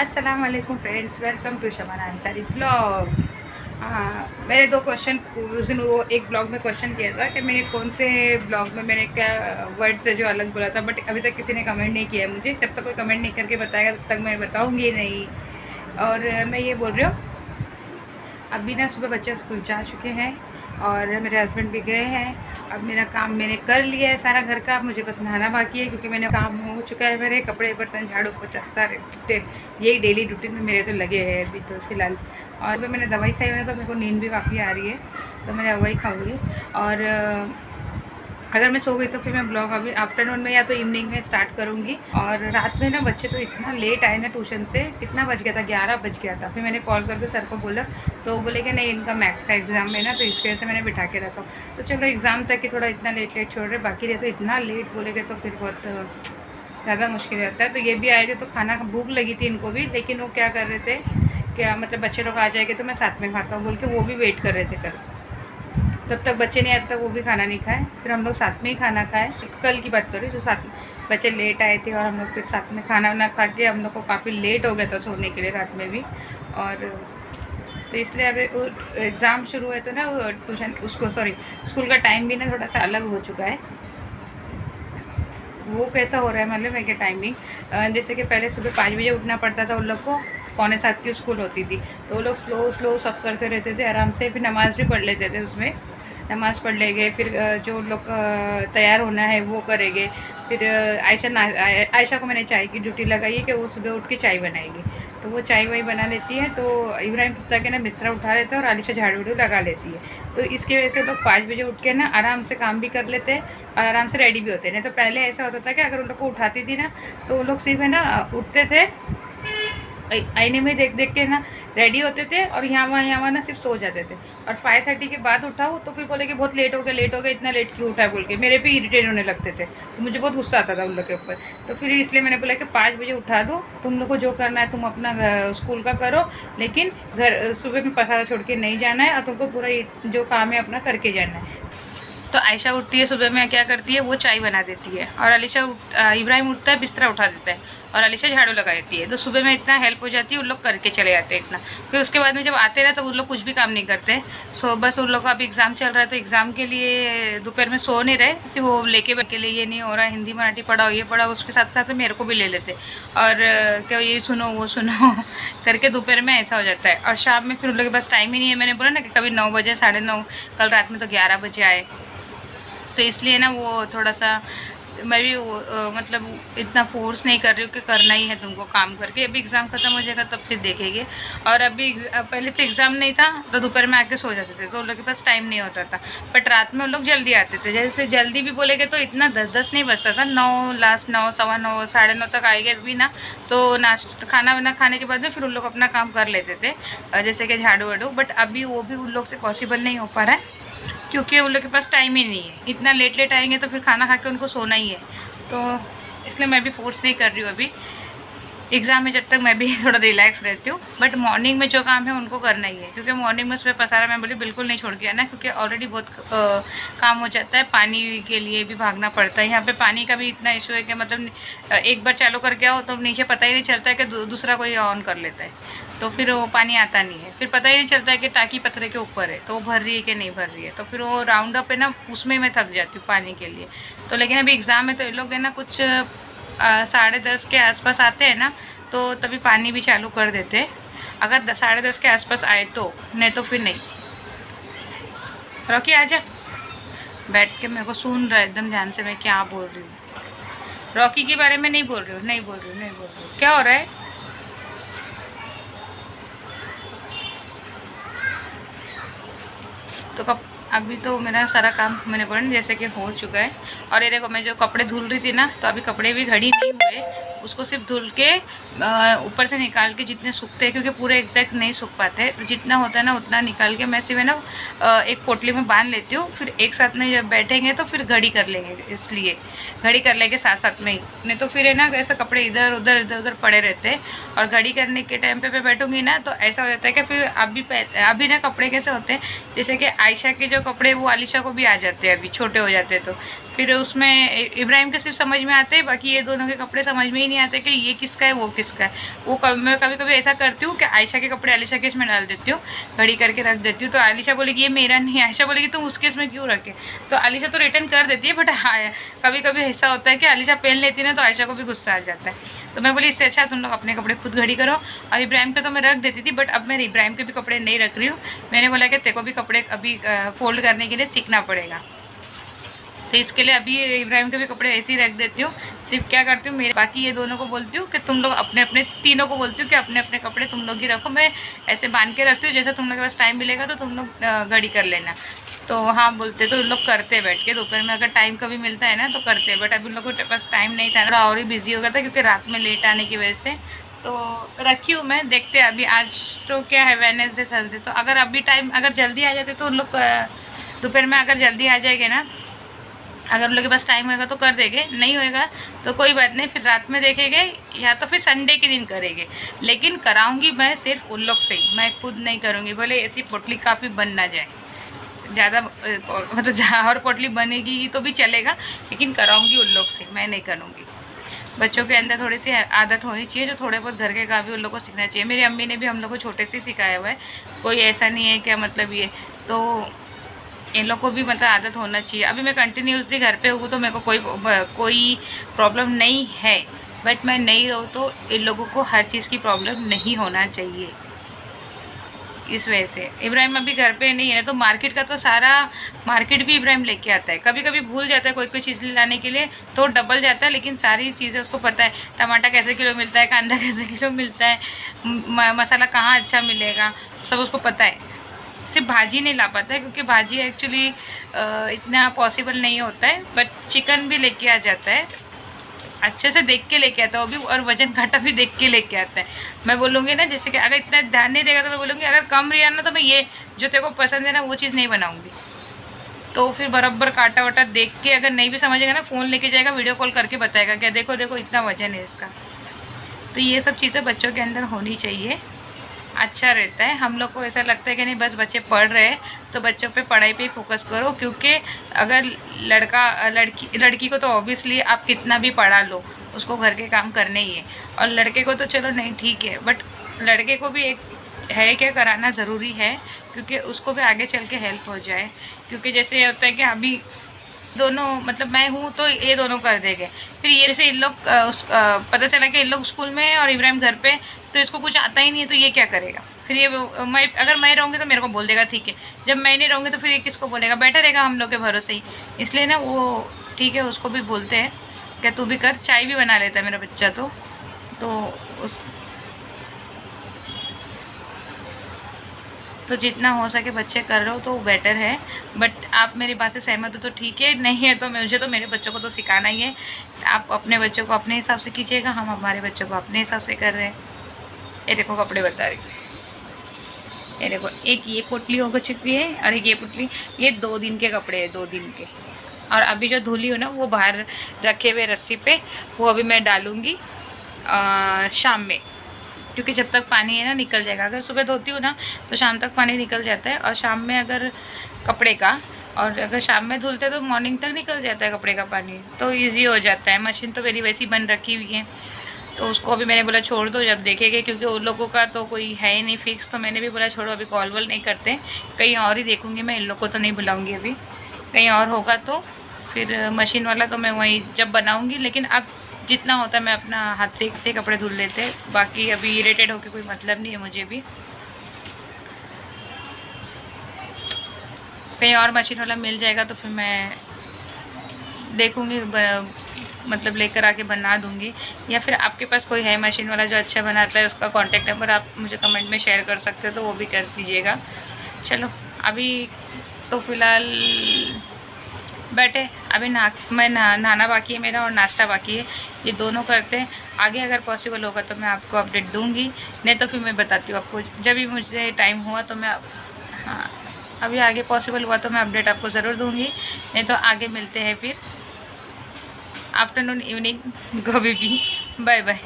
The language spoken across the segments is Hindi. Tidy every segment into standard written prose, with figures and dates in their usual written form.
अस्सलाम वालेकुम friends, welcome to Shabana Ansari blog. हाँ, मैंने 2 क्वेश्चन उस दिन वो एक ब्लॉग में क्वेश्चन किया था कि मैंने कौन से ब्लॉग में मैंने क्या वर्ड से जो अलग बोला था, बट अभी तक किसी ने कमेंट नहीं किया है मुझे। जब तक कोई कमेंट नहीं करके बताएगा तब तक मैं बताऊँगी नहीं। और मैं ये बोल रही हूँ, अभी ना सुबह बच्चे स्कूल जा चुके हैं और मेरे हस्बैंड भी गए हैं। अब मेरा काम मैंने कर लिया है सारा घर का, मुझे बस नहाना बाकी है क्योंकि मैंने काम हो चुका है। मेरे कपड़े बर्तन झाड़ू पोछा सारे यही डेली रूटीन में मेरे तो लगे हैं अभी तो फ़िलहाल। और अभी मैंने दवाई खाई हुई है तो मेरे को नींद भी काफ़ी आ रही है, तो मैं दवाई खाऊँगी। और अगर मैं सो गई तो फिर मैं ब्लॉग अभी आफ्टरनून में या तो इवनिंग में स्टार्ट करूँगी। और रात में ना बच्चे तो इतना लेट आए ना ट्यूशन से, कितना बज गया था, 11 बज गया था। फिर मैंने कॉल करके सर को बोला तो वो बोले कि नहीं इनका मैथ्स का एग्ज़ाम है ना, तो इसकी वजह से मैंने बिठा के रखा। तो चलो एग्ज़ाम तक कि थोड़ा इतना लेट छोड़ रहे, बाकी रहे तो इतना लेट बोलेगे तो फिर बहुत ज़्यादा मुश्किल रहता है। तो ये भी आए थे तो खाना भूख लगी थी इनको भी, लेकिन वो क्या कर रहे थे, क्या मतलब बच्चे लोग आ जाएंगे तो मैं साथ में खाता हूँ बोल के वो भी वेट कर रहे थे कल। तब तक बच्चे नहीं आए तक वो भी खाना नहीं खाए, फिर हम लोग साथ में ही खाना खाए। कल की बात करें जो साथ बच्चे लेट आए थे और हम लोग फिर साथ में खाना वाना खा के हम लोग को काफ़ी लेट हो गया था सोने के लिए रात में भी। और तो इसलिए अभी एग्ज़ाम शुरू है तो ना ट्यूशन उसको स्कूल का टाइम भी ना थोड़ा सा अलग हो चुका है। वो कैसा हो रहा है मतलब है कि टाइमिंग, जैसे कि पहले सुबह 5 बजे उठना पड़ता था उन लोग को, 6:45 की स्कूल होती थी, तो वो लोग स्लो सब करते रहते थे आराम से, फिर नमाज़ भी पढ़ लेते थे, उसमें नमाज़ पढ़ लेंगे। फिर जो लोग तैयार होना है वो करेंगे। फिर आयशा को मैंने चाय की ड्यूटी लगाई है कि वो सुबह उठ के चाय बनाएगी, तो वो चाय वाई बना लेती है। तो इब्राहिम पुत्ता के ना बिस्तरा उठा लेते हैं और आलिशा झाड़ू वाड़ू लगा लेती है। तो इसकी वजह से लोग 5 बजे उठ के ना आराम से काम भी कर लेते हैं और आराम से रेडी भी होते हैं। नहीं तो पहले ऐसा होता था कि अगर उन लोग को उठाती थी ना तो वो लोग सिर्फ है ना उठते थे, आईने में देख देख के ना रेडी होते थे और यहाँ वहाँ ना सिर्फ सो जाते थे। और 5:30 के बाद उठाओ तो फिर बोले कि बहुत लेट हो गया, इतना लेट क्यों उठा है बोल के मेरे पे इरिटेट होने लगते थे। तो मुझे बहुत गुस्सा आता था उन लोग के ऊपर। तो फिर इसलिए मैंने बोला कि 5 बजे उठा दो, तुम लोग को जो करना है तुम अपना स्कूल का करो, लेकिन घर सुबह में पसारा छोड़ के नहीं जाना है और तुमको पूरा जो काम है अपना करके जाना है। तो आयशा उठती है सुबह में, क्या करती है वो चाय बना देती है और इब्राहिम उठता है बिस्तरा उठा देता है और अलीशा झाड़ू लगा देती है। तो सुबह में इतना हेल्प हो जाती है, उन लोग करके चले जाते हैं इतना। फिर उसके बाद में जब आते रहे तो उन लोग कुछ भी काम नहीं करते। बस उन लोग का अभी एग्ज़ाम चल रहा है तो एग्ज़ाम के लिए दोपहर में सो नहीं रहे, सिर्फ वो लेके बैठ के लिए ये नहीं हो रहा हिंदी मराठी पढ़ाओ ये पढ़ाओ, उसके साथ साथ मेरे को भी ले लेते और क्या ये सुनो वो सुनो करके दोपहर में ऐसा हो जाता है। और शाम में फिर उन लोग के पास टाइम ही नहीं है। मैंने बोला ना कि कभी 9 बजे 9:30, कल रात में तो 11 बजे आए। तो इसलिए ना वो थोड़ा सा मैं भी मतलब इतना फोर्स नहीं कर रही हूँ कि करना ही है तुमको काम करके। अभी एग्ज़ाम ख़त्म हो जाएगा तब फिर देखेंगे। और अभी पहले तो एग्ज़ाम नहीं था तो दोपहर में आके सो जाते थे तो उन लोग के पास टाइम नहीं होता था, बट रात में उन लोग जल्दी आते थे। जैसे जल्दी भी बोलेंगे तो इतना 10 नहीं बजता था, 9 लास्ट 9 सवा 9 9:30 तक आएंगे भी ना, तो खाना वाना खाने के बाद में फिर उन लोग अपना काम कर लेते थे जैसे कि झाड़ू वाड़ू। बट अभी वो भी उन लोग से पॉसिबल नहीं हो पा रहा है क्योंकि उन लोग के पास टाइम ही नहीं है। इतना लेट आएंगे तो फिर खाना खा के उनको सोना ही है, तो इसलिए मैं भी फोर्स नहीं कर रही हूँ अभी। एग्ज़ाम में जब तक मैं भी थोड़ा रिलैक्स रहती हूँ, बट मॉर्निंग में जो काम है उनको करना ही है क्योंकि मॉर्निंग में उसमें पसारा मैं बोली बिल्कुल नहीं छोड़ के आना, क्योंकि ऑलरेडी बहुत काम हो जाता है। पानी के लिए भी भागना पड़ता है। यहाँ पे पानी का भी इतना इशू है कि मतलब एक बार चालू करके आओ तो नीचे पता ही नहीं चलता है कि दूसरा कोई ऑन कर लेता है, तो फिर वो पानी आता नहीं है। फिर पता ही नहीं चलता है कि टाँकी पत्थर के ऊपर है तो वो भर रही है कि नहीं भर रही है, तो फिर वो राउंड अप है ना उसमें मैं थक जाती हूँ पानी के लिए। तो लेकिन अभी एग्ज़ाम है तो ये लोग है ना कुछ 10:30 के आसपास आते हैं ना, तो तभी पानी भी चालू कर देते हैं अगर 10:30 के आसपास आए तो, नहीं तो फिर नहीं। रॉकी आजा, बैठ के मेरे को सुन रहा है एकदम ध्यान से मैं क्या बोल रही हूँ। रॉकी के बारे में नहीं बोल रही हूँ। क्या हो रहा है? तो अभी तो मेरा सारा काम मैंने बोला ना जैसे कि हो चुका है। और ये देखो मैं जो कपड़े धुल रही थी ना, तो अभी कपड़े भी घड़ी नहीं हुए, उसको सिर्फ धुल के ऊपर से निकाल के जितने सूखते हैं, क्योंकि पूरे एग्जैक्ट नहीं सूख पाते, तो जितना होता है ना उतना निकाल के मैं सिर्फ है ना एक पोटली में बांध लेती हूँ। फिर एक साथ में जब बैठेंगे तो फिर घड़ी कर लेंगे, इसलिए घड़ी कर लेंगे साथ साथ में ही, नहीं तो फिर है ना ऐसे कपड़े इधर उधर पड़े रहते हैं। और घड़ी करने के टाइम पे मैं बैठूंगी ना तो ऐसा हो जाता है कि फिर अभी ना कपड़े कैसे होते हैं, जैसे कि आयशा के जो कपड़े वो आलिशा को भी आ जाते हैं, अभी छोटे हो जाते हैं फिर उसमें इब्राहिम के सिर्फ समझ में आते हैं, बाकी ये दोनों के कपड़े समझ में ही नहीं आते कि ये किसका है वो किसका है। वो मैं कभी कभी ऐसा करती हूँ कि आयशा के कपड़े आलिशा के इसमें डाल देती हूँ, घड़ी करके रख देती हूँ, तो आलिशा बोलेगी ये मेरा नहीं है, आयशा बोलेगी तुम उसके इसमें क्यों रखे। तो आलिशा तो रिटर्न कर देती है, बट हाँ कभी कभी ऐसा होता है कि आलिशा पहन लेती है ना तो आयशा को भी गुस्सा आ जाता है। तो मैं बोली इससे अच्छा तुम लोग अपने कपड़े खुद घड़ी करो। और इब्राहिम के तो मैं रख देती थी, बट अब मैं इब्राहिम के भी कपड़े नहीं रख रही हूँ। मैंने बोला कि तेरे को भी कपड़े अभी फोल्ड करने के लिए सीखना पड़ेगा, तो इसके लिए अभी इब्राहिम के भी कपड़े ऐसे ही रख देती हूँ। सिर्फ क्या करती हूँ, मेरे बाकी ये दोनों को बोलती हूँ कि तुम लोग अपने अपने, तीनों को बोलती हूँ कि अपने अपने कपड़े तुम लोग ही रखो, मैं ऐसे बांध के रखती हूँ, जैसे तुम लोग के पास टाइम मिलेगा तो तुम लोग घड़ी कर लेना। तो हाँ बोलते, तो उन लोग करते बैठ के, दोपहर में अगर टाइम कभी मिलता है ना तो करते, बट अभी उन लोग के पास टाइम नहीं था, थोड़ा और ही बिजी हो गया था क्योंकि रात में लेट आने की वजह से। तो रखी हूँ मैं, देखते अभी आज तो क्या है वेडनेसडे थर्सडे, तो अगर अभी टाइम अगर जल्दी आ जाते तो उन लोग दोपहर में अगर जल्दी आ जाएंगे ना, अगर उन लोग के पास टाइम होएगा तो कर देंगे, नहीं होएगा तो कोई बात नहीं, फिर रात में देखेंगे या तो फिर संडे के दिन करेंगे। लेकिन कराऊंगी मैं सिर्फ उन लोग से ही, मैं खुद नहीं करूँगी, बोले ऐसी पोटली काफ़ी बन ना जाए ज़्यादा, मतलब और पोटली बनेगी तो भी चलेगा, लेकिन कराऊंगी उन लोग से, मैं नहीं करूँगी। बच्चों के अंदर थोड़ी सी आदत होनी चाहिए, जो थोड़े बहुत घर के काम भी उन लोग को सीखना चाहिए। मेरी अम्मी ने भी हम लोग को छोटे से सिखाया हुआ है, कोई ऐसा नहीं है क्या मतलब ये, तो इन लोग को भी मतलब आदत होना चाहिए। अभी मैं कंटिन्यूसली घर पे हूँ तो मेरे को कोई प्रॉब्लम नहीं है, बट मैं नहीं रहूँ तो इन लोगों को हर चीज़ की प्रॉब्लम नहीं होना चाहिए। इस वजह से इब्राहिम अभी घर पे नहीं है, तो मार्केट का तो सारा मार्केट भी इब्राहिम लेके आता है। कभी कभी भूल जाता है कोई कोई चीज़ लाने के लिए तो डबल जाता है, लेकिन सारी चीज़ें उसको पता है। टमाटर कैसे किलो मिलता है, कांदा कैसे किलो मिलता है, मसाला कहाँ अच्छा मिलेगा, सब उसको पता है। सिर्फ भाजी नहीं ला पाता है क्योंकि भाजी एक्चुअली इतना पॉसिबल नहीं होता है, बट चिकन भी लेके आ जाता है, अच्छे से देख के लेके आता है वो भी, और वजन काटा भी देख के लेके आता है। मैं बोलूँगी ना जैसे कि अगर इतना ध्यान नहीं देगा तो मैं बोलूँगी अगर कम रिया ना तो मैं ये जो तेरे को पसंद है ना वो चीज़ नहीं बनाऊँगी। तो फिर बराबर काटा वाटा देख के, अगर नहीं भी समझेगा ना फ़ोन लेके जाएगा, वीडियो कॉल करके बताएगा क्या देखो देखो इतना वजन है इसका। तो ये सब चीज़ें बच्चों के अंदर होनी चाहिए, अच्छा रहता है। हम लोग को ऐसा लगता है कि नहीं बस बच्चे पढ़ रहे हैं तो बच्चों पे पढ़ाई पे ही फोकस करो, क्योंकि अगर लड़की को तो ऑब्वियसली आप कितना भी पढ़ा लो उसको घर के काम करने ही है, और लड़के को तो चलो नहीं ठीक है, बट लड़के को भी एक है क्या कराना ज़रूरी है, क्योंकि उसको भी आगे चल के हेल्प हो जाए। क्योंकि जैसे ये होता है कि अभी दोनों मतलब मैं हूँ तो ये दोनों कर देंगे, फिर ये जैसे इन लोग पता चला कि इन लोग स्कूल में है और इब्राहिम घर पे, तो इसको कुछ आता ही नहीं है तो ये क्या करेगा। फिर ये मैं अगर मैं रहूँगी तो मेरे को बोल देगा ठीक है, जब मैं नहीं रहूँगी तो फिर ये किसको बोलेगा, बैठा रहेगा हम लोग के भरोसे ही। इसलिए ना वो ठीक है, उसको भी बोलते हैं क्या तू भी कर, चाय भी बना लेता है मेरा बच्चा तो उस तो जितना हो सके बच्चे कर रहे हो तो बेटर है। बट आप मेरी बात से सहमत हो तो ठीक है, नहीं है तो मुझे तो मेरे बच्चों को तो सिखाना ही है। आप अपने बच्चों को अपने हिसाब से कीजिएगा, हम हमारे बच्चों को अपने हिसाब से कर रहे हैं। ये देखो कपड़े बता रही, ये देखो एक ये पोटली हो चुकी है और एक ये पोटली, ये 2 दिन के कपड़े हैं, 2 दिन के। और अभी जो धुली हो ना वो बाहर रखे हुए रस्सी पे, वो अभी मैं डालूँगी शाम में, क्योंकि जब तक पानी है ना निकल जाएगा। अगर सुबह धोती हूँ ना तो शाम तक पानी निकल जाता है, और शाम में अगर कपड़े का, और अगर शाम में धुलते तो मॉर्निंग तक निकल जाता है कपड़े का पानी, तो इजी हो जाता है। मशीन तो मेरी वैसी बन रखी हुई है, तो उसको अभी मैंने बोला छोड़ दो जब देखेंगे, क्योंकि उन लोगों का तो कोई है ही नहीं फिक्स, तो मैंने भी बोला छोड़ो अभी कॉल वॉल नहीं करते, कहीं और ही देखूँगी मैं, इन लोग को तो नहीं बुलाऊँगी अभी, कहीं और होगा तो फिर मशीन वाला तो मैं वहीं जब बनाऊँगी। लेकिन अब जितना होता है मैं अपना हाथ से कपड़े धुल लेते हैं, बाकी अभी इरिटेट होकर कोई मतलब नहीं है मुझे भी। कहीं और मशीन वाला मिल जाएगा तो फिर मैं देखूँगी, मतलब लेकर आके बना दूँगी, या फिर आपके पास कोई है मशीन वाला जो अच्छा बनाता है, उसका कॉन्टेक्ट नंबर आप मुझे कमेंट में शेयर कर सकते हो तो वो भी कर दीजिएगा। चलो अभी तो फ़िलहाल बैठे, अभी नहाना बाकी है मेरा और नाश्ता बाकी है, ये दोनों करते हैं। आगे अगर पॉसिबल होगा तो मैं आपको अपडेट दूंगी, नहीं तो फिर मैं बताती हूँ आपको, जब भी मुझे टाइम हुआ तो मैं, हाँ अभी आगे पॉसिबल हुआ तो मैं अपडेट आपको ज़रूर दूंगी, नहीं तो आगे मिलते हैं फिर आफ्टरनून इवनिंग कभी भी। Bye bye.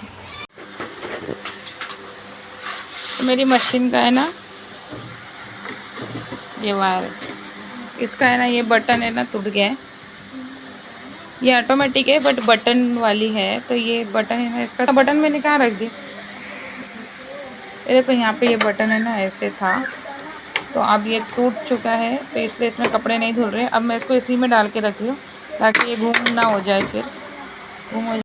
मेरी मशीन का है ना ये वायर, इसका है ना ये बटन है ना टूट गया है, ये ऑटोमेटिक है बट बटन वाली है, तो ये बटन है ना, इसका बटन मैंने कहाँ रख दी। ये देखो यहाँ पे ये बटन है ना, ऐसे था, तो अब ये टूट चुका है, तो इसलिए इसमें कपड़े नहीं धुल रहे। अब मैं इसको इसी में डाल के रख रही हूँ ताकि ये घूम ना हो जाए, फिर घूम हो